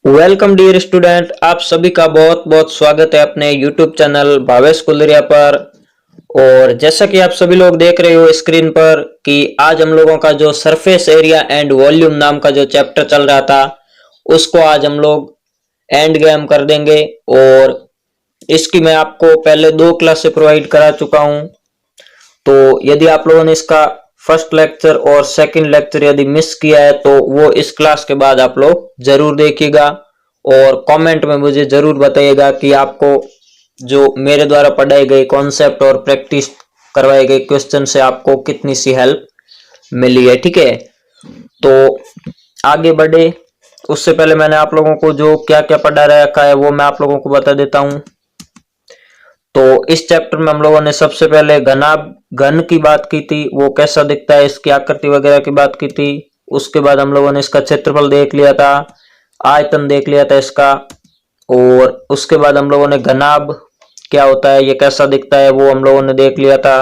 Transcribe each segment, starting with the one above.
Welcome dear student, आप सभी का बहुत बहुत स्वागत है अपने यूट्यूब चैनल भावेश कुलरिया पर। और जैसा कि आप सभी लोग देख रहे हो स्क्रीन पर कि आज हम लोगों का जो सरफेस एरिया एंड वॉल्यूम नाम का जो चैप्टर चल रहा था उसको आज हम लोग एंड गेम कर देंगे। और इसकी मैं आपको पहले 2 क्लासेस प्रोवाइड करा चुका हूं, तो यदि आप लोगों ने इसका फर्स्ट लेक्चर और सेकंड लेक्चर यदि मिस किया है तो वो इस क्लास के बाद आप लोग जरूर देखिएगा और कमेंट में मुझे जरूर बताइएगा कि आपको जो मेरे द्वारा पढ़ाए गए कॉन्सेप्ट और प्रैक्टिस करवाए गए क्वेश्चन से आपको कितनी सी हेल्प मिली है। ठीक है, तो आगे बढ़े उससे पहले मैंने आप लोगों को जो क्या क्या पढ़ा रखा है वो मैं आप लोगों को बता देता हूं। तो इस चैप्टर में हम लोगों ने सबसे पहले घन की बात की थी, वो कैसा दिखता है, इसकी आकृति वगैरह की बात की थी। उसके बाद हम लोगों ने इसका क्षेत्रफल देख लिया था, आयतन देख लिया था इसका। और उसके बाद हम लोगों ने घनाभ क्या होता है, ये कैसा दिखता है, वो हम लोगों ने देख लिया था।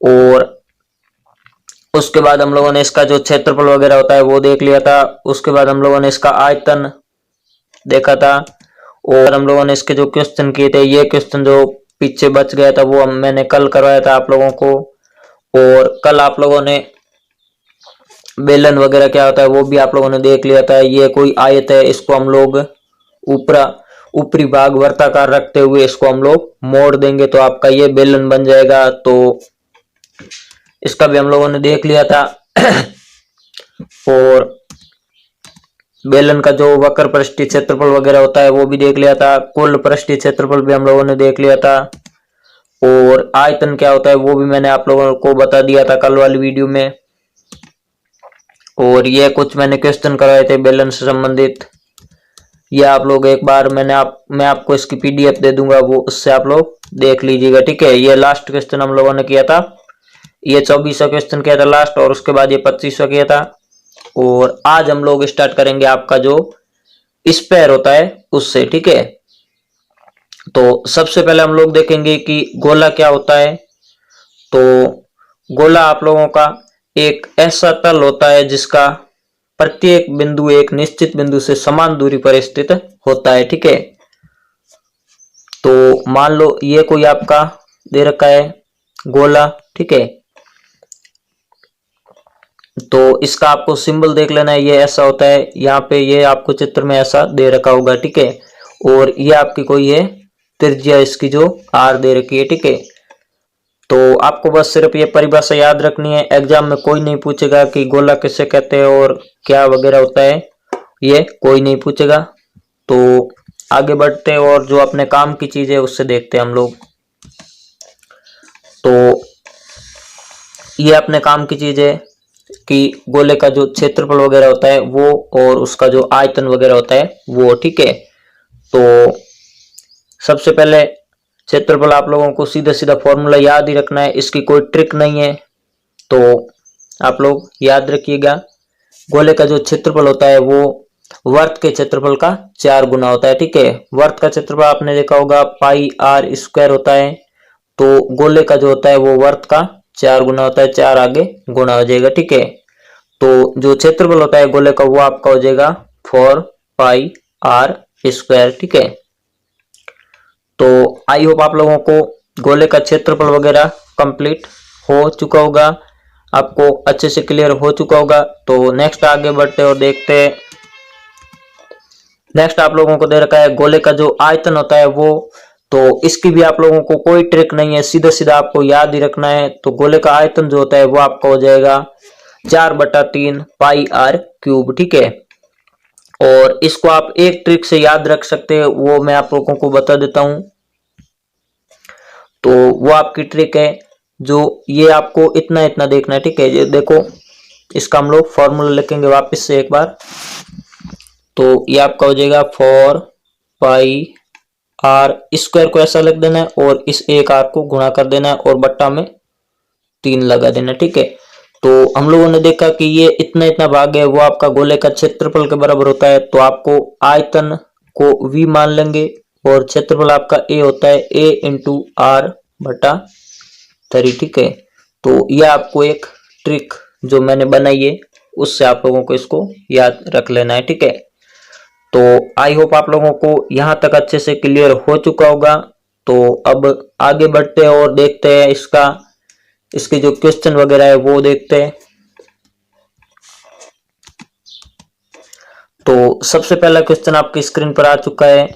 और उसके बाद हम लोगों ने इसका जो क्षेत्रफल वगैरह होता है वो देख लिया था। उसके बाद हम लोगों ने इसका आयतन देखा था। और हम लोगों ने इसके जो क्वेश्चन किए थे, ये क्वेश्चन जो पीछे बच गया था वो मैंने कल करवाया था आप लोगों को। और कल आप लोगों ने बेलन वगैरह क्या होता है वो भी आप लोगों ने देख लिया था। ये कोई आयत है, इसको हम लोग ऊपरी भाग वर्ताकार रखते हुए इसको हम लोग मोड़ देंगे तो आपका ये बेलन बन जाएगा। तो इसका भी हम लोगों ने देख लिया था। और बेलन का जो वक्र पृष्ठीय क्षेत्रफल वगैरह होता है वो भी देख लिया था। कुल पृष्ठीय क्षेत्रफल भी हम लोगों ने देख लिया था। और आयतन क्या होता है वो भी मैंने आप लोगों को बता दिया था कल वाली वीडियो में। और ये कुछ मैंने क्वेश्चन करवाए थे बेलन से संबंधित, ये आप लोग एक बार मैं आपको इसकी पीडीएफ दे दूंगा, वो उससे आप लोग देख लीजिएगा। ठीक है, ये लास्ट क्वेश्चन हम लोगों ने किया था, ये 24वां क्वेश्चन किया था लास्ट, और उसके बाद ये 25वां किया था। और आज हम लोग स्टार्ट करेंगे आपका जो स्पेयर होता है उससे। ठीक है, तो सबसे पहले हम लोग देखेंगे कि गोला क्या होता है। तो गोला आप लोगों का एक ऐसा तल होता है जिसका प्रत्येक बिंदु एक निश्चित बिंदु से समान दूरी पर स्थित होता है। ठीक है, तो मान लो ये कोई आपका दे रखा है गोला। ठीक है, तो इसका आपको सिंबल देख लेना है, ये ऐसा होता है, यहाँ पे ये आपको चित्र में ऐसा दे रखा होगा। ठीक है, और ये आपकी कोई है त्रिज्या, इसकी जो आर दे रखी है। ठीक है, तो आपको बस सिर्फ ये परिभाषा याद रखनी है, एग्जाम में कोई नहीं पूछेगा कि गोला किसे कहते हैं और क्या वगैरह होता है, ये कोई नहीं पूछेगा। तो आगे बढ़ते हैं और जो अपने काम की चीज है उससे देखते हैं हम लोग। तो ये अपने काम की चीज है कि गोले का जो क्षेत्रफल वगैरह होता है वो और उसका जो आयतन वगैरह होता है वो। ठीक है, तो सबसे पहले क्षेत्रफल आप लोगों को सीधा सीधा फॉर्मूला याद ही रखना है, इसकी कोई ट्रिक नहीं है, तो आप लोग याद रखिएगा। गोले का जो क्षेत्रफल होता है वो वर्त के क्षेत्रफल का 4 गुना होता है। ठीक है, वर्त का क्षेत्रफल आपने देखा होगा पाई आर स्क्वायर होता है, तो गोले का जो होता है वो वर्त का 4 गुना होता है, 4 आगे गुना हो जाएगा। ठीक है, तो जो क्षेत्रफल होता है गोले का वो आपका हो जाएगा 4 पाई आर स्क्वायर। ठीक है, तो आई होप आप लोगों को गोले का क्षेत्रफल वगैरह कंप्लीट हो चुका होगा, आपको अच्छे से क्लियर हो चुका होगा। तो नेक्स्ट आगे बढ़ते और देखते हैं। नेक्स्ट आप लोगों को दे रखा है गोले का जो आयतन होता है वो, तो इसकी भी आप लोगों को कोई ट्रिक नहीं है, सीधा सीधा आपको याद ही रखना है। तो गोले का आयतन जो होता है वो आपका हो जाएगा 4/3 पाई आर क्यूब। ठीक है, और इसको आप एक ट्रिक से याद रख सकते हैं, वो मैं आप लोगों को बता देता हूं। तो वो आपकी ट्रिक है, जो ये आपको इतना इतना देखना है। ठीक है, ये देखो, इसका हम लोग फॉर्मूला लिखेंगे वापस से एक बार। तो ये आपका हो जाएगा 4 पाई आर स्क्वायर को ऐसा लिख देना है और इस एक आर को गुणा कर देना है और बट्टा में 3 लगा देना। ठीक है, तो हम लोगों ने देखा कि ये इतना इतना भाग है वो आपका गोले का क्षेत्रफल के बराबर होता है, तो आपको आयतन को v मान लेंगे और क्षेत्रफल आपका a होता है a इंटू आर बटा 3। ठीक है, तो यह आपको एक ट्रिक जो मैंने बनाई है उससे आप लोगों को इसको याद रख लेना है। ठीक है, तो आई होप आप लोगों को यहां तक अच्छे से क्लियर हो चुका होगा। तो अब आगे बढ़ते हैं और देखते हैं इसके जो क्वेश्चन वगैरह है वो देखते हैं। तो सबसे पहला क्वेश्चन आपकी स्क्रीन पर आ चुका है।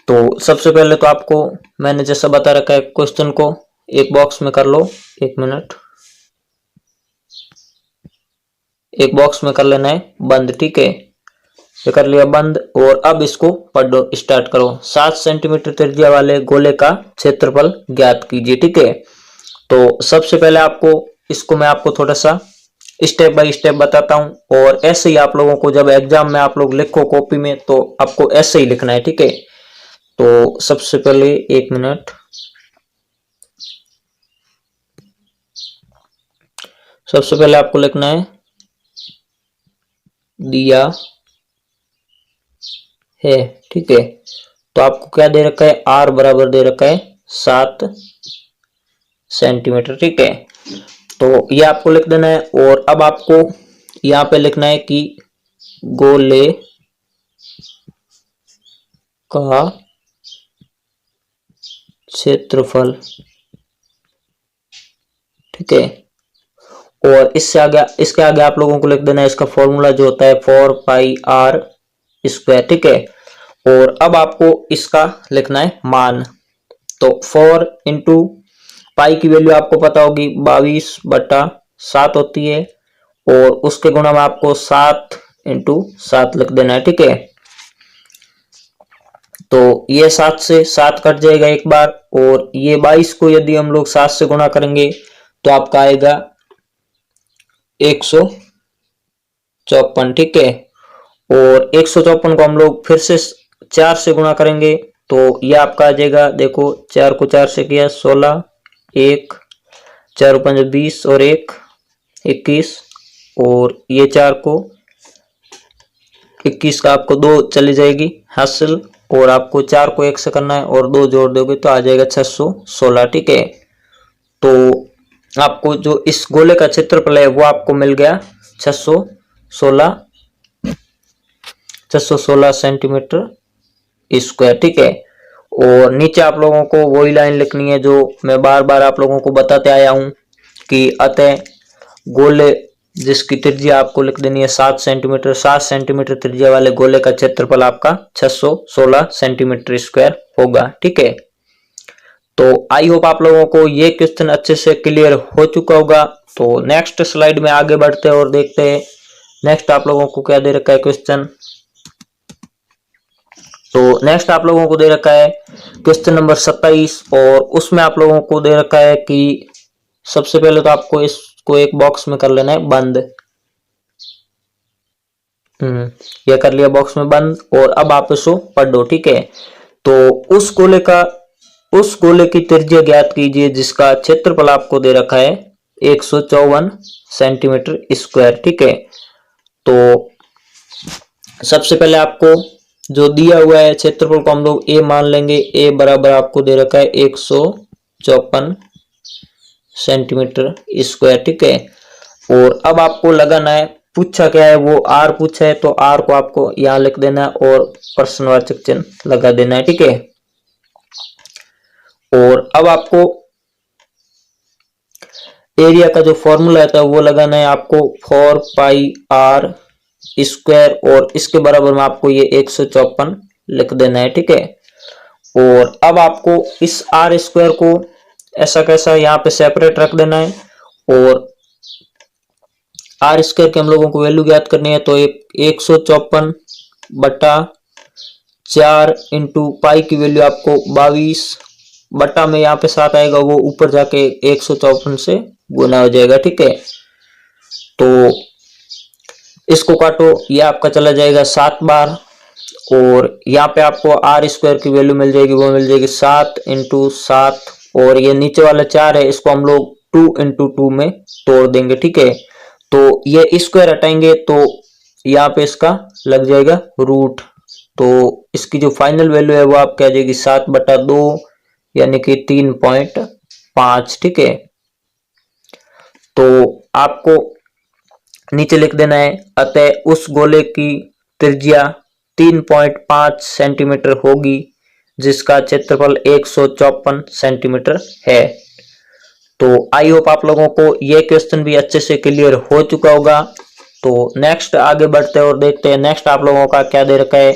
तो सबसे पहले तो आपको मैंने जैसा बता रखा है, क्वेश्चन को एक बॉक्स में कर लो। एक मिनट, एक बॉक्स में कर लेना है बंद, ठीक है। ये कर लिया बंद और अब इसको पढ़ो, स्टार्ट करो। 7 सेंटीमीटर त्रिज्या वाले गोले का क्षेत्रफल ज्ञात कीजिए, ठीक है। तो सबसे पहले इसको मैं आपको थोड़ा सा स्टेप बाय स्टेप बताता हूं और ऐसे ही आप लोगों को जब एग्जाम में आप लोग लिखो कॉपी में तो आपको ऐसे ही लिखना है, ठीक है। तो सबसे पहले एक मिनट, सबसे पहले आपको लिखना है दिया है, ठीक है। तो आपको क्या दे रखा है, आर बराबर दे रखा है 7 सेंटीमीटर, ठीक है। तो ये आपको लिख देना है और अब आपको यहां पे लिखना है कि गोले का क्षेत्रफल, ठीक है। और इसके आगे आप लोगों को लिख देना है इसका फॉर्मूला जो होता है 4 पाई आर स्क्वायर, ठीक है। और अब आपको इसका लिखना है मान। तो 4 इंटू पाई की वैल्यू आपको पता होगी 22/7 होती है और उसके गुणा में आपको 7 इंटू 7 लिख देना है, ठीक है। तो ये 7 से 7 कट जाएगा एक बार और ये 22 को यदि हम लोग 7 से गुणा करेंगे तो आपका आएगा 154, ठीक है। और 154 को हम लोग फिर से 4 से गुणा करेंगे तो ये आपका आ जाएगा, देखो 4 को 4 से किया 16, 1 4 5 20 और 1 21 और ये 4 को 21 का आपको 2 चली जाएगी हासिल और आपको 4 को 1 से करना है और 2 जोड़ दोगे तो आ जाएगा 616, ठीक है। तो आपको जो इस गोले का क्षेत्रफल है वो आपको मिल गया 616 सेंटीमीटर स्क्वायर, ठीक है। और नीचे आप लोगों को वही लाइन लिखनी है जो मैं बार बार आप लोगों को बताते आया हूं कि अतः गोले जिसकी त्रिज्या आपको लिख देनी है 7 सेंटीमीटर, 7 सेंटीमीटर त्रिज्या वाले गोले का क्षेत्रफल आपका 616 सेंटीमीटर स्क्वायर होगा, ठीक है। तो आई होप आप लोगों को ये क्वेश्चन अच्छे से क्लियर हो चुका होगा। तो नेक्स्ट स्लाइड में आगे बढ़ते हैं और देखते हैं नेक्स्ट आप लोगों को क्या दे रखा है क्वेश्चन। तो नेक्स्ट आप लोगों को दे रखा है क्वेश्चन नंबर 27 और उसमें आप लोगों को दे रखा है कि सबसे पहले तो आपको इसको एक बॉक्स में कर लेना है बंद। यह कर लिया बॉक्स में बंद और अब आप इसको पढ़ो, ठीक है। तो उस गोले की त्रिज्या ज्ञात कीजिए जिसका क्षेत्रफल आपको दे रखा है 154 सेंटीमीटर स्क्वायर, ठीक है। तो सबसे पहले आपको जो दिया हुआ है क्षेत्रफल को हम लोग ए मान लेंगे। ए बराबर आपको दे रखा है 154 सेंटीमीटर स्क्वायर, ठीक है। और अब आपको लगाना है, पूछा क्या है वो आर पूछा है तो आर को आपको यहां लिख देना है और प्रश्नवाचक चिन्ह लगा देना है, ठीक है। और अब आपको एरिया का जो फॉर्मूला है वो लगाना है आपको 4 पाई आर स्क्वायर और इसके बराबर में आपको ये 154 लिख देना है, ठीक है। और अब आपको इस आर स्क्वायर को ऐसा कैसा यहाँ पे सेपरेट रख देना है और आर स्क्वायर की हम लोगों को वैल्यू ज्ञात करनी है। तो 154/4 इंटू पाई की वैल्यू आपको 22 बटा में यहाँ पे 7 आएगा, वो ऊपर जाके 154 से गुना हो जाएगा, ठीक है। तो इसको काटो, ये आपका चला जाएगा 7 बार और यहाँ पे आपको आर स्क्वायर की वैल्यू मिल जाएगी, वो मिल जाएगी 7 इंटू 7 और ये नीचे वाला 4 है इसको हम लोग 2 इंटू 2 में तोड़ देंगे, ठीक है। तो ये स्क्वायर हटाएंगे तो यहाँ पे इसका लग जाएगा रूट। तो इसकी जो फाइनल वैल्यू है वो आपकी आ जाएगी 7/2 यानी कि 3.5, ठीक है। तो आपको नीचे लिख देना है, अतः उस गोले की त्रिज्या 3.5 सेंटीमीटर होगी जिसका क्षेत्रफल 154 सेंटीमीटर है। तो आई होप आप लोगों को ये क्वेश्चन भी अच्छे से क्लियर हो चुका होगा। तो नेक्स्ट आगे बढ़ते हैं और देखते हैं नेक्स्ट आप लोगों का क्या दे रखा है।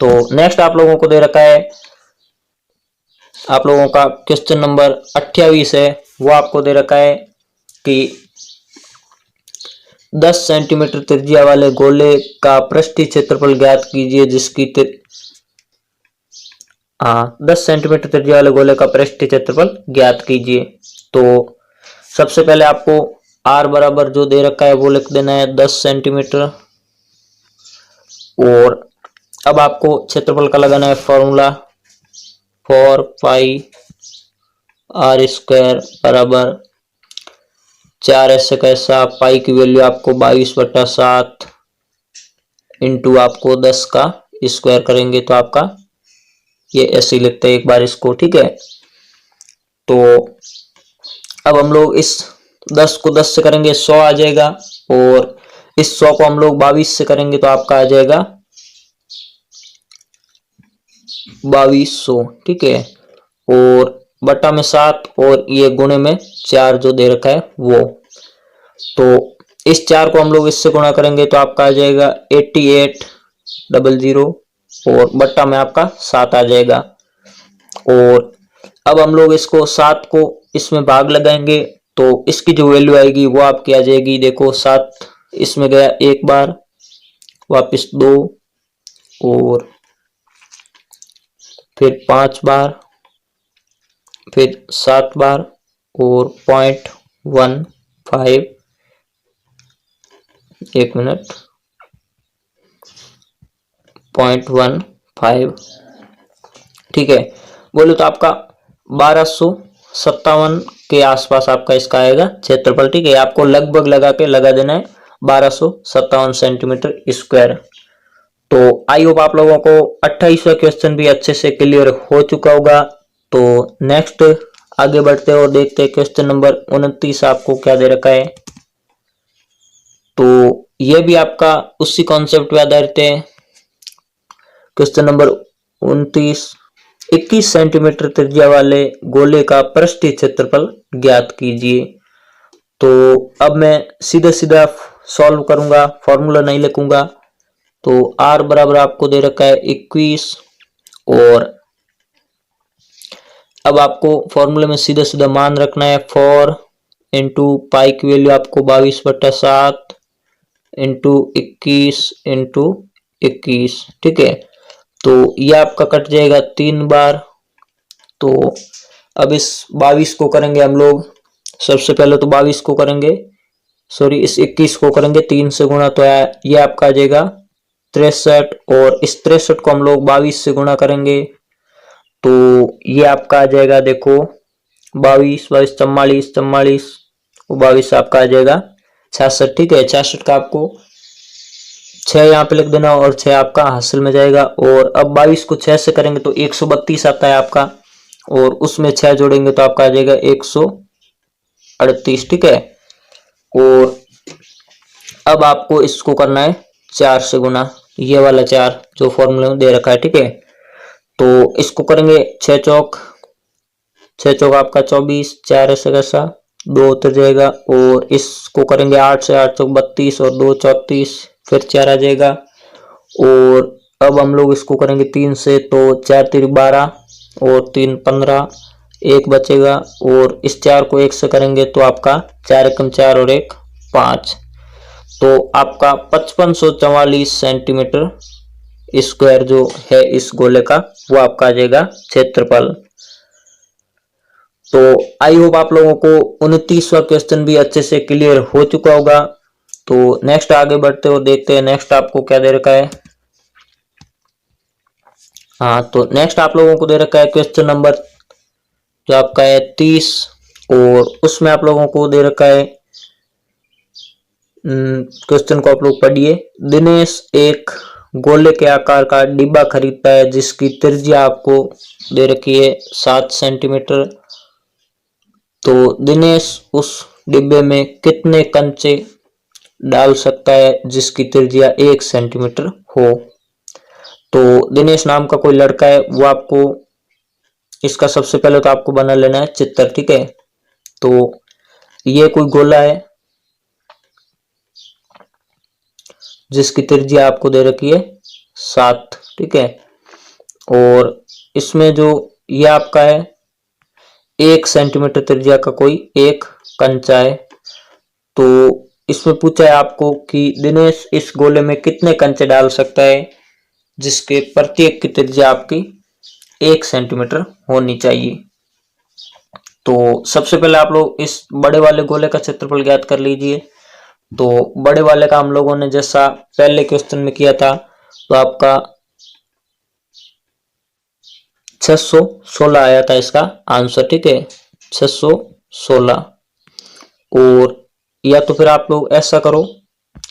तो नेक्स्ट आप लोगों को दे रखा है, आप लोगों का क्वेश्चन नंबर 28 है, वो आपको दे रखा है कि 10 सेंटीमीटर त्रिज्या वाले गोले का पृष्ठीय क्षेत्रफल ज्ञात कीजिए जिसकी 10 सेंटीमीटर त्रिज्या वाले गोले का पृष्ठीय क्षेत्रफल ज्ञात कीजिए। तो सबसे पहले आपको r बराबर जो दे रखा है वो लिख देना है 10 सेंटीमीटर, और अब आपको क्षेत्रफल का लगाना है फॉर्मूला 4 पाई r स्क्वायर बराबर 4 ऐसे कैसा, पाई की वैल्यू आपको 22/7 इंटू आपको 10 का स्क्वायर करेंगे तो आपका ये ऐसे लिखते हैं एक बार इसको, ठीक है। तो अब हम लोग इस 10 को 10 से करेंगे 100 आ जाएगा, और इस 100 को हम लोग 22 से करेंगे तो आपका आ जाएगा 2200, ठीक है। और बटा में 7 और ये गुणे में 4 जो दे रखा है वो, तो इस 4 को हम लोग इससे गुणा करेंगे तो आपका आ जाएगा 8800, और बट्टा में आपका 7 आ जाएगा। और अब हम लोग इसको 7 को इसमें भाग लगाएंगे तो इसकी जो वैल्यू आएगी वो आपकी आ जाएगी, देखो 7 इसमें गया एक बार, वापस 2, और फिर 5 बार, फिर 7 बार, और 0.15, एक मिनट, 0.15, ठीक है। बोलो तो आपका 1257 के आसपास आपका इसका आएगा क्षेत्रफल, ठीक है। आपको लगभग लगा देना है 1257 सेंटीमीटर स्क्वायर। तो आई होप आप लोगों को 28वां क्वेश्चन भी अच्छे से क्लियर हो चुका होगा। तो नेक्स्ट आगे बढ़ते हैं और देखते हैं क्वेश्चन नंबर 29 आपको क्या दे रखा है। तो यह भी आपका उसी कॉन्सेप्ट पे आधारित है। क्वेश्चन नंबर 29, 21 सेंटीमीटर त्रिज्या वाले गोले का पृष्ठीय क्षेत्रफल ज्ञात कीजिए। तो अब मैं सीधा सीधा सॉल्व करूंगा, फॉर्मूला नहीं लिखूंगा। तो r बराबर आपको दे रखा है 21, और अब आपको फॉर्मूले में सीधा सीधा मान रखना है 4 इंटू पाई की वैल्यू आपको 22/7 इंटू 21 इंटू 21, ठीक है। तो यह आपका कट जाएगा 3 बार। तो अब इस 22 को करेंगे हम लोग, सबसे पहले तो 22 को करेंगे, सॉरी इस 21 को करेंगे 3 से गुणा, तो यह आपका आ जाएगा 63, और इस 63 को हम लोग 22 से गुणा करेंगे तो ये आपका आ जाएगा, देखो 22 22 44 44, 22 आपका आ जाएगा 66, ठीक है। 66 का आपको 6 यहाँ पे लिख देना और 6 आपका हासिल में जाएगा। और अब 22 को 6 से करेंगे तो 132 आता है आपका, और उसमें 6 जोड़ेंगे तो आपका आ जाएगा 138, ठीक है। और अब आपको इसको करना है 4 से गुना, ये वाला 4 जो फॉर्मूले में दे रखा है, ठीक है। तो इसको करेंगे 6 चौक आपका 24, 4 ऐसे कैसा 2 उतर जाएगा, और इसको करेंगे 8 से 8 चौक 32, और 2 34, फिर 4 आ जाएगा। और अब हम लोग इसको करेंगे 3 से, तो 4 3 12, और 3 15, 1 बचेगा, और इस 4 को 1 से करेंगे तो आपका 4 एकम 4 और 1 5, तो आपका 5544 सेंटीमीटर स्क्वायर जो है इस गोले का वो आपका आ जाएगा क्षेत्रफल। तो आई होप आप लोगों को 29वां क्वेश्चन भी अच्छे से क्लियर हो चुका होगा। तो नेक्स्ट आगे बढ़ते हो, देखते हैं नेक्स्ट आपको क्या दे रखा है। तो नेक्स्ट आप लोगों को दे रखा है क्वेश्चन नंबर जो आपका है 30, और उसमें आप लोगों को दे रखा है, क्वेश्चन को आप लोग पढ़िए। दिनेश एक गोले के आकार का डिब्बा खरीदता है जिसकी त्रिज्या आपको दे रखी है 7 सेंटीमीटर। तो दिनेश उस डिब्बे में कितने कंचे डाल सकता है जिसकी त्रिज्या 1 सेंटीमीटर हो। तो दिनेश नाम का कोई लड़का है, वो आपको इसका सबसे पहले तो आपको बना लेना है चित्र, ठीक है। तो ये कोई गोला है जिसकी त्रिज्या आपको दे रखी है 7, ठीक है। और इसमें जो ये आपका है 1 सेंटीमीटर त्रिज्या का कोई एक कंचा है। तो इसमें पूछा है आपको कि दिनेश इस गोले में कितने कंचे डाल सकता है जिसके प्रत्येक की त्रिज्या आपकी 1 सेंटीमीटर होनी चाहिए। तो सबसे पहले आप लोग इस बड़े वाले गोले का क्षेत्रफल ज्ञात कर लीजिए। तो बड़े वाले का हम लोगों ने जैसा पहले क्वेश्चन में किया था, तो आपका 616 आया था इसका आंसर, ठीक है, 616। और या तो फिर आप लोग ऐसा करो,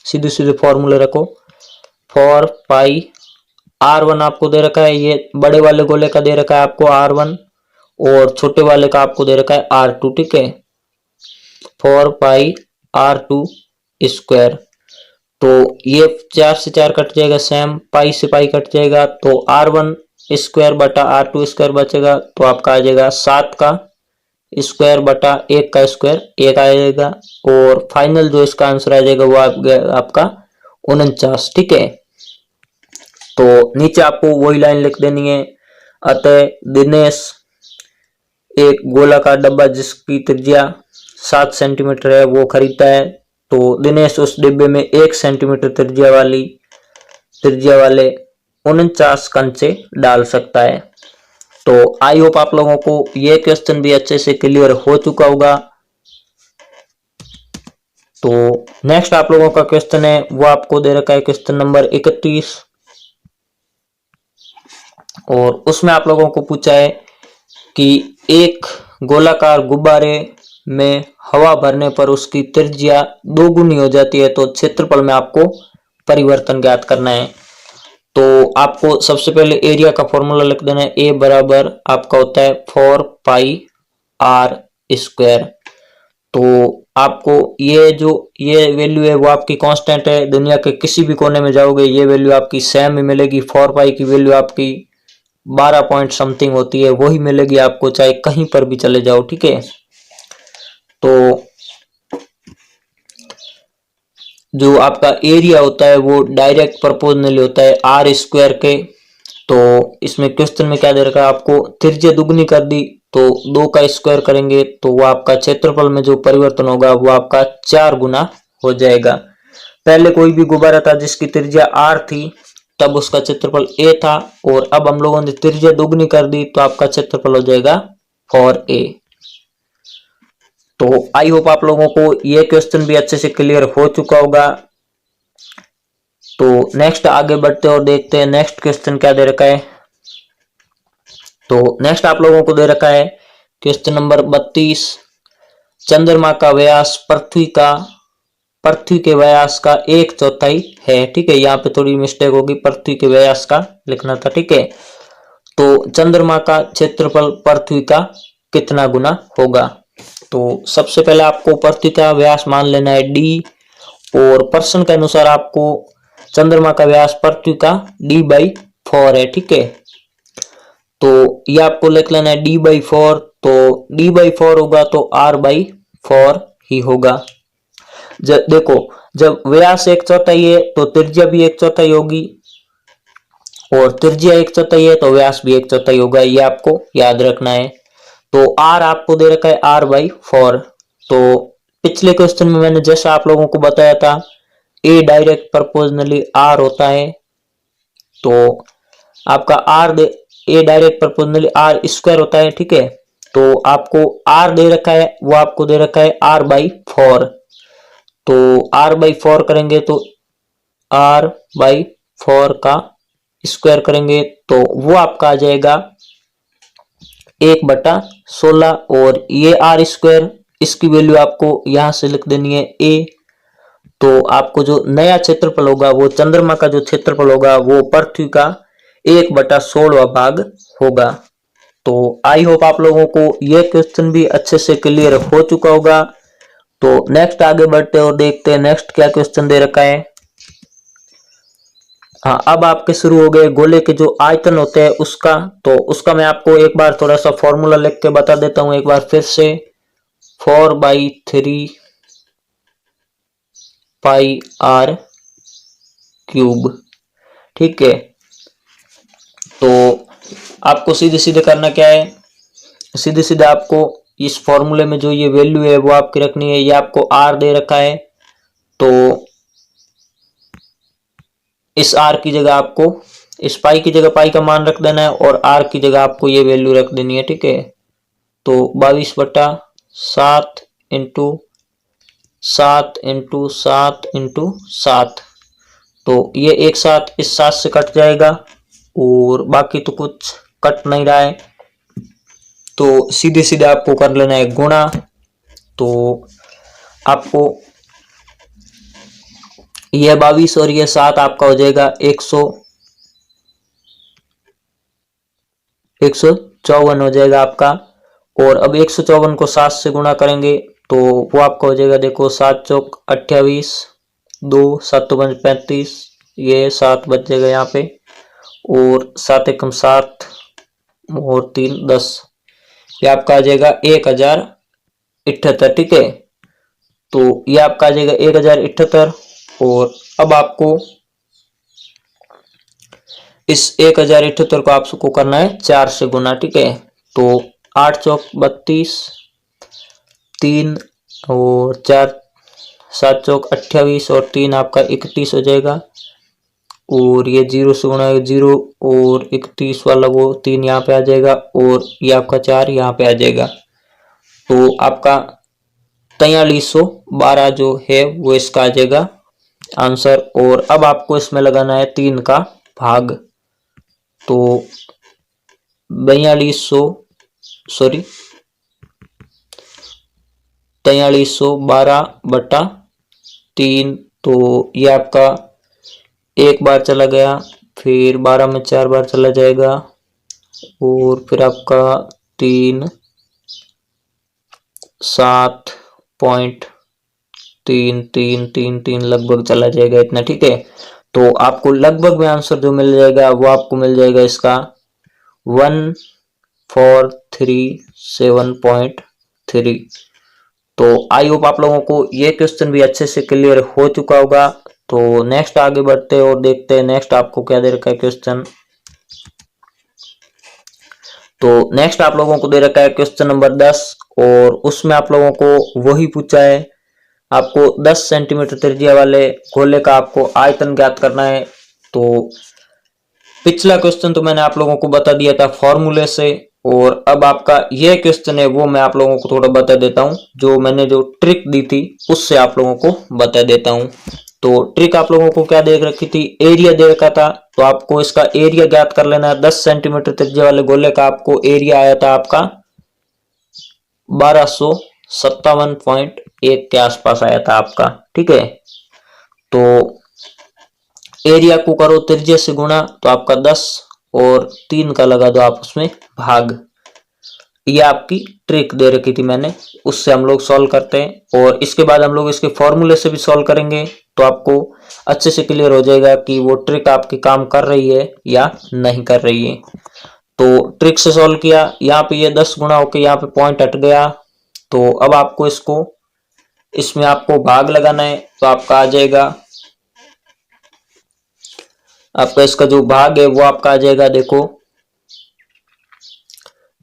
सीधे सीधे फॉर्मूले रखो। 4 पाई R1 आपको दे रखा है, ये बड़े वाले गोले का दे रखा है आपको R1, और छोटे वाले का आपको दे रखा है R2, ठीक है। 4 पाई R2 स्क्वायर। तो ये 4 से 4 कट जाएगा, सेम पाई से पाई कट जाएगा, तो R1 स्क्वायर बटा R2 स्क्वायर बचेगा। तो आपका आ जाएगा 7 का स्क्वायर बटा 1 का स्क्वायर 1 आएगा। और फाइनल जो इसका आंसर आ जाएगा वो आपका 49, ठीक है। तो नीचे आपको वही लाइन लिख देनी है। अतः दिनेश एक गोलाकार डब्बा जिसकी त्रिज्या 7 सेंटीमीटर है वो खरीदता है। तो दिनेश उस डिब्बे में 1 सेंटीमीटर त्रिज्या वाले 49 कंचे डाल सकता है। तो आई होप आप लोगों को ये क्वेश्चन भी अच्छे से क्लियर हो चुका होगा। तो नेक्स्ट आप लोगों का क्वेश्चन है वो आपको दे रखा है क्वेश्चन नंबर 31, और उसमें आप लोगों को पूछा है कि एक गोलाकार गुब्बारे में हवा भरने पर उसकी त्रिज्या 2 गुनी हो जाती है, तो क्षेत्रफल में आपको परिवर्तन ज्ञात करना है। तो आपको सबसे पहले एरिया का फॉर्मूला लिख देना है। ए बराबर आपका होता है 4 पाई R स्क्वायर। तो आपको ये वैल्यू है वो आपकी कांस्टेंट है, दुनिया के किसी भी कोने में जाओगे ये वैल्यू आपकी सेम ही मिलेगी। 4 पाई की वैल्यू आपकी 12 पॉइंट समथिंग होती है, वही मिलेगी आपको चाहे कहीं पर भी चले जाओ, ठीक है। तो जो आपका एरिया होता है वो डायरेक्ट प्रोपोर्शनल होता है R स्क्वायर के। तो इसमें क्वेश्चन में क्या दे रखा है, आपको त्रिज्या दुगनी कर दी तो 2 का स्क्वायर करेंगे तो वो आपका क्षेत्रफल में जो परिवर्तन होगा वो आपका 4 गुना हो जाएगा। पहले कोई भी गुब्बारा था जिसकी त्रिज्या R थी तब उसका क्षेत्रफल A था, और अब हम लोगों ने त्रिज्या दुगनी कर दी तो आपका क्षेत्रफल हो जाएगा 4A। तो आई होप आप लोगों को ये क्वेश्चन भी अच्छे से क्लियर हो चुका होगा। तो नेक्स्ट आगे बढ़ते और देखते हैं नेक्स्ट क्वेश्चन क्या दे रखा है। तो नेक्स्ट आप लोगों को दे रखा है क्वेश्चन नंबर 32, चंद्रमा का व्यास पृथ्वी के व्यास का 1/4 है, ठीक है। यहाँ पे थोड़ी मिस्टेक होगी, पृथ्वी के व्यास का लिखना था, ठीक है। तो चंद्रमा का क्षेत्रफल पृथ्वी का कितना गुना होगा। तो सबसे पहले आपको पृथ्वी का व्यास मान लेना है d, और प्रश्न के अनुसार आपको चंद्रमा का व्यास पृथ्वी का d/4 है, ठीक है। तो ये आपको लिख लेना है d/4। तो d/4 होगा तो r/4 ही होगा। देखो जब व्यास 1/4 है तो त्रिज्या भी 1/4 होगी, और त्रिज्या 1/4 है तो व्यास भी 1/4 होगा, ये आपको याद रखना है। तो r आपको दे रखा है r/4। तो पिछले क्वेश्चन में मैंने जैसा आप लोगों को बताया था a डायरेक्ट प्रोपोर्शनली r होता है, तो आपका a direct proportionally r square होता है, ठीक है। तो आपको r दे रखा है वो आपको दे रखा है r/4। तो r/4 करेंगे तो r/4 का स्क्वायर करेंगे तो वो आपका आ जाएगा 1/16, और ये r स्क्वायर इसकी वैल्यू आपको यहां से लिख देनी है a। तो आपको जो नया क्षेत्रफल होगा वो चंद्रमा का जो क्षेत्रफल होगा वो पृथ्वी का 1/16 भाग होगा। तो आई होप आप लोगों को ये क्वेश्चन भी अच्छे से क्लियर हो चुका होगा। तो नेक्स्ट आगे बढ़ते हैं और देखते हैं नेक्स्ट क्या क्वेश्चन दे रखा है। हाँ, अब आपके शुरू हो गए गोले के जो आयतन होते हैं उसका। तो उसका मैं आपको एक बार थोड़ा सा फॉर्मूला लिख के बता देता हूं एक बार फिर से। 4/3 पाई आर क्यूब। ठीक है, तो आपको सीधे सीधे करना क्या है, सीधे सीधे आपको इस फॉर्मूले में जो ये वैल्यू है वो आपकी रखनी है। ये आपको आर दे रखा है, तो इस आर की जगह आपको, इस पाई की जगह पाई का मान रख देना है और आर की जगह आपको ये वैल्यू रख देनी है। ठीक है, तो 22/7 इंटू 7 तो ये एक साथ इस 7 से कट जाएगा और बाकी तो कुछ कट नहीं रहा है, तो सीधे सीधे आपको कर लेना है गुणा। तो आपको ये 22 और ये 7 आपका हो जाएगा 154 हो जाएगा आपका। और अब 154 को 7 से गुणा करेंगे तो वो आपका हो जाएगा, देखो 7 चौक 28, 2 7 5 35, ये 7 बच जाएगा यहाँ पे, और 7 एकम 7 और 3 10, ये आपका आ जाएगा 1078। ठीक है, तो ये आपका आ जाएगा 1078। और अब आपको इस 1078 को आपको करना है 4 से गुना। ठीक है, तो 8 चौक 32, 3 और 4 7 चौक 28 और 3 आपका 31 हो जाएगा। और ये 0 से गुणा 0 और 31 वाला वो 3 यहाँ पे आ जाएगा और ये आपका 4 यहाँ पे आ जाएगा। तो आपका 4312 जो है वो इसका आ जाएगा आंसर। और अब आपको इसमें लगाना है 3 का भाग। तो 4312/3, तो ये आपका एक बार चला गया, फिर 12 में 4 बार चला जाएगा और फिर आपका 3 7.3333 लगभग चला जाएगा इतना। ठीक है, तो आपको लगभग में आंसर जो मिल जाएगा वो आपको मिल जाएगा इसका 1437.3। तो आई होप आप लोगों को ये क्वेश्चन भी अच्छे से क्लियर हो चुका होगा। तो नेक्स्ट आगे बढ़ते हैं और देखते हैं नेक्स्ट आपको क्या दे रखा है क्वेश्चन। तो नेक्स्ट आप लोगों को दे रखा है क्वेश्चन नंबर 10 और उसमें आप लोगों को वही पूछा है, आपको 10 सेंटीमीटर त्रिज्या वाले गोले का आपको आयतन ज्ञात करना है। तो पिछला क्वेश्चन तो मैंने आप लोगों को बता दिया था फॉर्मूले से, और अब आपका यह क्वेश्चन है वो मैं आप लोगों को थोड़ा बता देता हूं, जो मैंने जो ट्रिक दी थी उससे आप लोगों को बता देता हूं। तो ट्रिक आप लोगों को क्या दे रखी थी, एरिया दे रखा था, तो आपको इसका एरिया ज्ञात कर लेना है। 10 सेंटीमीटर त्रिज्या वाले गोले का आपको एरिया आया था आपका 1257.1 के आसपास आया था आपका। ठीक है, तो एरिया को करो त्रिज्या से गुणा, तो आपका 10 और 3 का लगा दो आप उसमें भाग। ये आपकी ट्रिक दे रखी थी मैंने, उससे हम लोग सॉल्व करते हैं और इसके बाद हम लोग इसके फॉर्मूले से भी सॉल्व करेंगे, तो आपको अच्छे से क्लियर हो जाएगा कि वो ट्रिक आपकी काम कर रही है या नहीं कर रही है। तो ट्रिक से सॉल्व किया, यहाँ पे ये 10 गुणा होके यहाँ पे पॉइंट हट गया। तो अब आपको इसको, इसमें आपको भाग लगाना है, तो आपका आ जाएगा, आपका इसका जो भाग है वो आपका आ जाएगा, देखो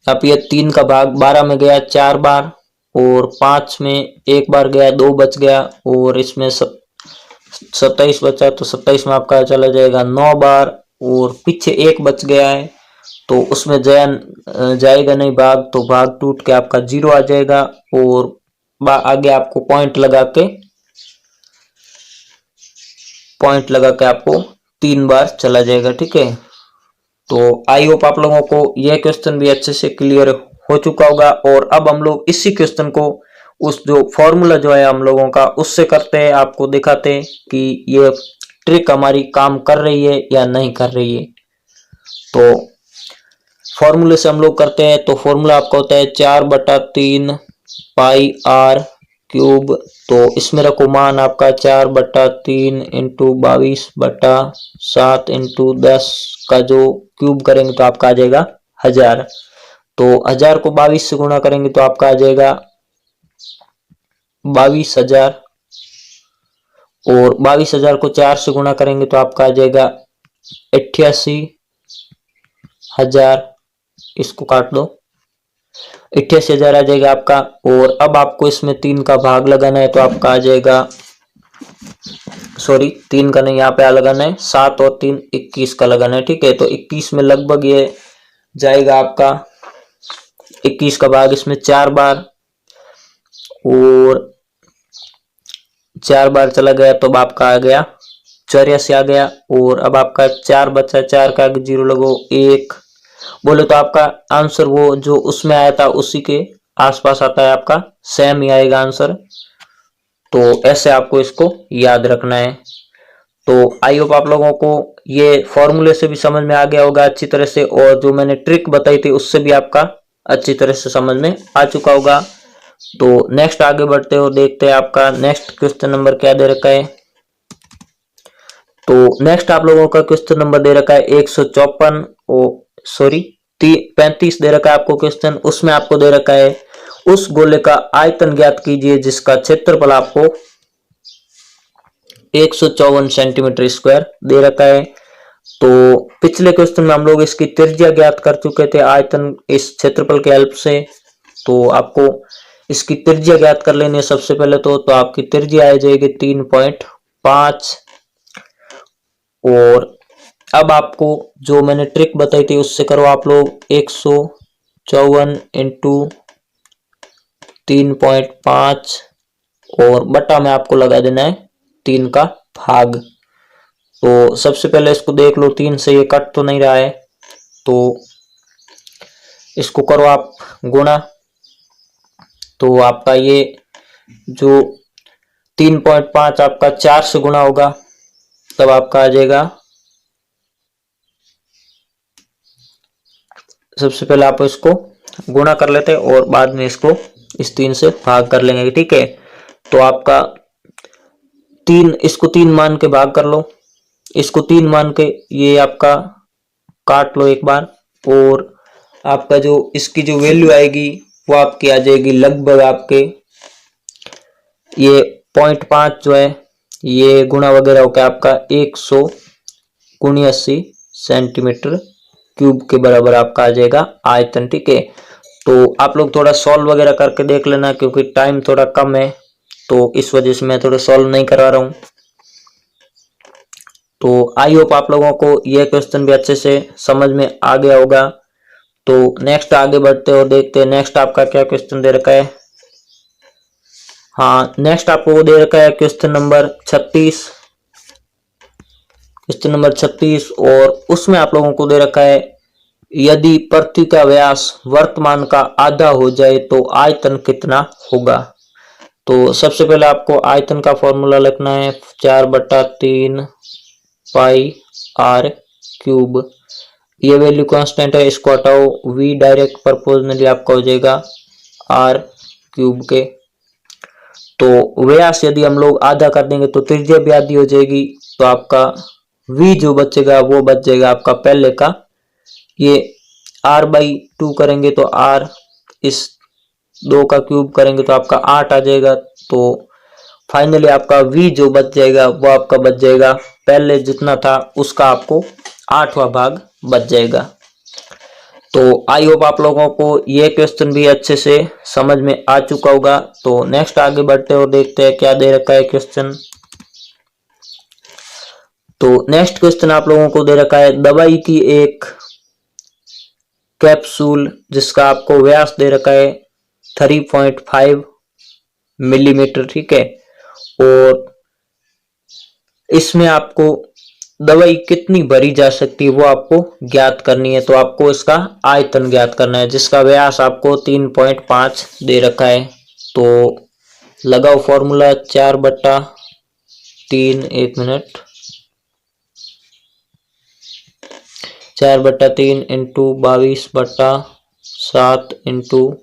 आप ये 3 का भाग 12 में गया 4 बार और 5 में 1 बार गया 2 बच गया और इसमें 27 बचा, तो 27 में आपका चला जाएगा 9 बार और पीछे 1 बच गया है, तो उसमें जाएगा नहीं भाग, तो भाग टूट के आपका 0 आ जाएगा और आगे आपको पॉइंट लगा के आपको 3 बार चला जाएगा। ठीक है, तो आई होप आप लोगों को यह क्वेश्चन भी अच्छे से क्लियर हो चुका होगा। और अब हम लोग इसी क्वेश्चन को उस जो फॉर्मूला जो है हम लोगों का उससे करते हैं, आपको दिखाते हैं कि ये ट्रिक हमारी काम कर रही है या नहीं कर रही है। तो फॉर्मूले से हम लोग करते हैं, तो फॉर्मूला आपका होता है 4/3 पाई आर क्यूब। तो इसमें रखो मान आपका 4/3 इंटू 22/7 इंटू 10 का जो क्यूब करेंगे तो आपका आ जाएगा 1000। तो 1000 को 22 से गुणा करेंगे तो आपका आ जाएगा 22,000, और 22,000 को 4 से गुणा करेंगे तो आपका आ जाएगा 88,000। इसको काट दो, 88,000 आ जाएगा आपका। और अब आपको इसमें 3 का भाग लगाना है तो आपका आ जाएगा, सॉरी 3 का नहीं, यहाँ पे लगाना है 7 और 3 21 का लगाना है। ठीक है, तो 21 में लगभग ये जाएगा आपका 21 का भाग इसमें 4 बार, और 4 बार चला गया तो अब आपका आ गया 84 आ गया। और अब आपका 4 बचा, 4 का जीरो लगो 1, बोले तो आपका आंसर वो जो उसमें आया था उसी के आसपास आता है, आपका सेम ही आएगा आंसर। तो ऐसे आपको इसको याद रखना है। तो आई होप आप लोगों को ये फॉर्मूले से भी समझ में आ गया होगा अच्छी तरह से, और जो मैंने ट्रिक बताई थी उससे भी आपका अच्छी तरह से समझ में आ चुका होगा। तो नेक्स्ट आगे बढ़ते हो, देखते हैं आपका नेक्स्ट क्वेश्चन नंबर क्या दे रखा है। तो नेक्स्ट आप लोगों का क्वेश्चन नंबर दे रखा है 154, सॉरी 35 दे रखा है आपको क्वेश्चन। उसमें आपको दे रखा है उस गोले का आयतन ज्ञात कीजिए जिसका क्षेत्रफल आपको 154 सेंटीमीटर स्क्वायर दे रखा है। तो पिछले क्वेश्चन में हम लोग इसकी त्रिज्या ज्ञात कर चुके थे आयतन इस क्षेत्रफल के हेल्प से। तो आपको इसकी त्रिज्या ज्ञात कर लेनी है सबसे पहले तो आपकी त्रिज्या आ जाएगी 3.5। और अब आपको जो मैंने ट्रिक बताई थी उससे करो आप लोग 154 इंटू 3.5 और बटा में आपको लगा देना है 3 का भाग। तो सबसे पहले इसको देख लो, 3 से ये कट तो नहीं रहा है, तो इसको करो आप गुणा। तो आपका ये जो 3.5 आपका 4 से गुणा होगा तब आपका आ जाएगा, सबसे पहले आप इसको गुणा कर लेते हैं और बाद में इसको इस 3 से भाग कर लेंगे। ठीक है, तो आपका 3, इसको 3 मान के भाग कर लो, इसको 3 मान के ये आपका काट लो एक बार, और आपका जो इसकी जो वैल्यू आएगी वो आपकी आ जाएगी लगभग आपके ये 0.5 जो है ये गुणा वगैरह होकर आपका 100 × 80 सेंटीमीटर क्यूब के बराबर आपका आ जाएगा आयतन। ठीक है, तो आप लोग थोड़ा सॉल्व वगैरह करके देख लेना क्योंकि टाइम थोड़ा कम है, तो इस वजह से मैं थोड़ा सॉल्व नहीं करा रहा हूं। तो आई होप आप लोगों को यह क्वेश्चन भी अच्छे से समझ में आ गया होगा। तो नेक्स्ट आगे बढ़ते हो, देखते हैं नेक्स्ट आपका क्या क्वेश्चन दे रखा है। हाँ, नेक्स्ट आपको वो दे रखा है क्वेश्चन नंबर 36, क्वेश्चन नंबर 36, और उसमें आप लोगों को दे रखा है यदि पृथ्वी का व्यास वर्तमान का आधा हो जाए तो आयतन कितना होगा। तो सबसे पहले आपको आयतन का फॉर्मूला लिखना है 4/3 पाई आर क्यूब। ये वैल्यू कांस्टेंट है, इसको हटाओ, v डायरेक्ट प्रोपोर्शनली आपका हो जाएगा आर क्यूब के। तो व्यास यदि हम लोग आधा कर देंगे तो त्रिज्या भी आधी हो जाएगी, तो आपका v जो बचेगा वो बच जाएगा आपका पहले का, ये r/2 करेंगे तो r, इस 2 का क्यूब करेंगे तो आपका 8 आ जाएगा। तो फाइनली आपका v जो बच जाएगा वो आपका बच जाएगा पहले जितना था उसका आपको 8वां भाग बच जाएगा। तो आई होप आप लोगों को ये क्वेश्चन भी अच्छे से समझ में आ चुका होगा। तो नेक्स्ट आगे बढ़ते हो, देखते हैं क्या दे रखा है क्वेश्चन। तो नेक्स्ट क्वेश्चन आप लोगों को दे रखा है दवाई की एक कैप्सूल जिसका आपको व्यास दे रखा है 3.5 मिलीमीटर। ठीक है, और इसमें आपको दवाई कितनी भरी जा सकती है वो आपको ज्ञात करनी है। तो आपको इसका आयतन ज्ञात करना है जिसका व्यास आपको 3.5 दे रखा है। तो लगाओ formula 4/3, 1 minute, 4/3 into 22/7 into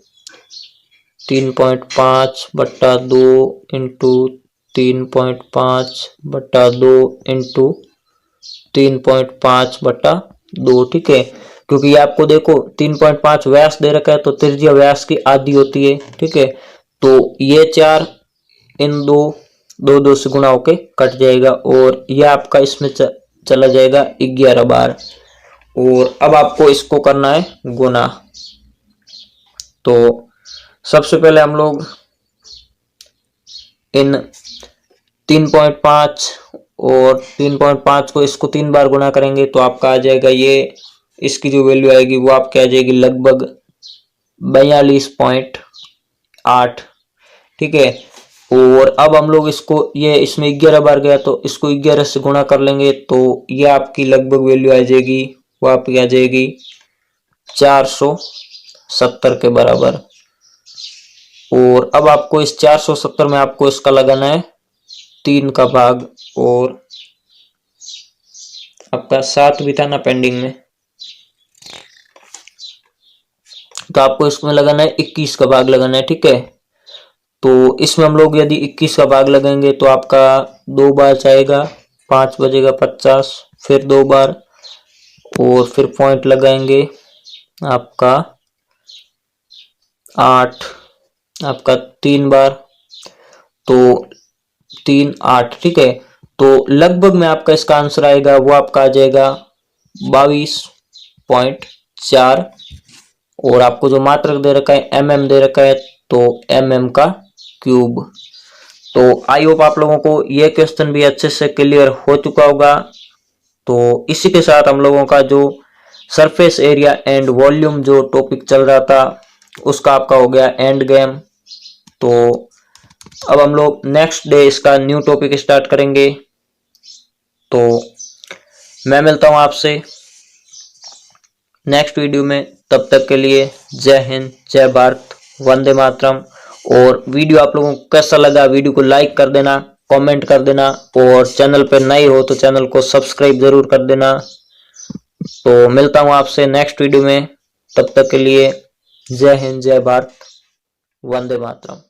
3.5/2 into 3.5/2 into 3.5/2, ठीक है। क्योंकि ये आपको देखो 3.5 व्यास दे रखा है तो त्रिज्या व्यास की आधी होती है, ठीक है। तो ये 4 इन दो दो दो से गुणा होके कट जाएगा और ये आपका इसमें चला जाएगा 11 बार। और अब आपको इसको करना है गुना। तो सबसे पहले हम लोग इन 3.5 और 3.5 को इसको 3 बार गुना करेंगे तो आपका आ जाएगा ये, इसकी जो वैल्यू आएगी वो आपकी आ जाएगी लगभग 42.8, ठीक है। और अब हम लोग इसको, ये इसमें 11 बार गया तो इसको 11 से गुणा कर लेंगे तो ये आपकी लगभग वैल्यू आ जाएगी, वो आपकी आ जाएगी 470 के बराबर। और अब आपको इस 470 में आपको इसका लगाना है 3 का भाग, और आपका 7 भी था ना पेंडिंग में, तो आपको इसमें लगाना है 21 का भाग लगाना है, ठीक है। तो इसमें हम लोग यदि 21 का भाग लगाएंगे तो आपका 2 बार जाएगा, 5 बजेगा 50, फिर 2 बार और फिर पॉइंट लगाएंगे आपका 8, आपका 3 बार, तो 3 8, ठीक है। तो लगभग में आपका इसका आंसर आएगा वो आपका आ जाएगा 22.4। और आपको जो मात्रक दे रखा है mm दे रखा है तो mm का क्यूब। तो आई होप आप लोगों को ये क्वेश्चन भी अच्छे से क्लियर हो चुका होगा। तो इसी के साथ हम लोगों का जो सरफेस एरिया एंड वॉल्यूम जो टॉपिक चल रहा था उसका आपका हो गया एंड गेम। तो अब हम लोग नेक्स्ट डे इसका न्यू टॉपिक स्टार्ट करेंगे। तो मैं मिलता हूं आपसे नेक्स्ट वीडियो में, तब तक के लिए जय हिंद, जय भारत, वंदे मातरम। और वीडियो आप लोगों को कैसा लगा, वीडियो को लाइक कर देना, कमेंट कर देना, और चैनल पर नए हो तो चैनल को सब्सक्राइब जरूर कर देना। तो मिलता हूं आपसे नेक्स्ट वीडियो में, तब तक के लिए जय हिंद, जय भारत, वंदे मातरम।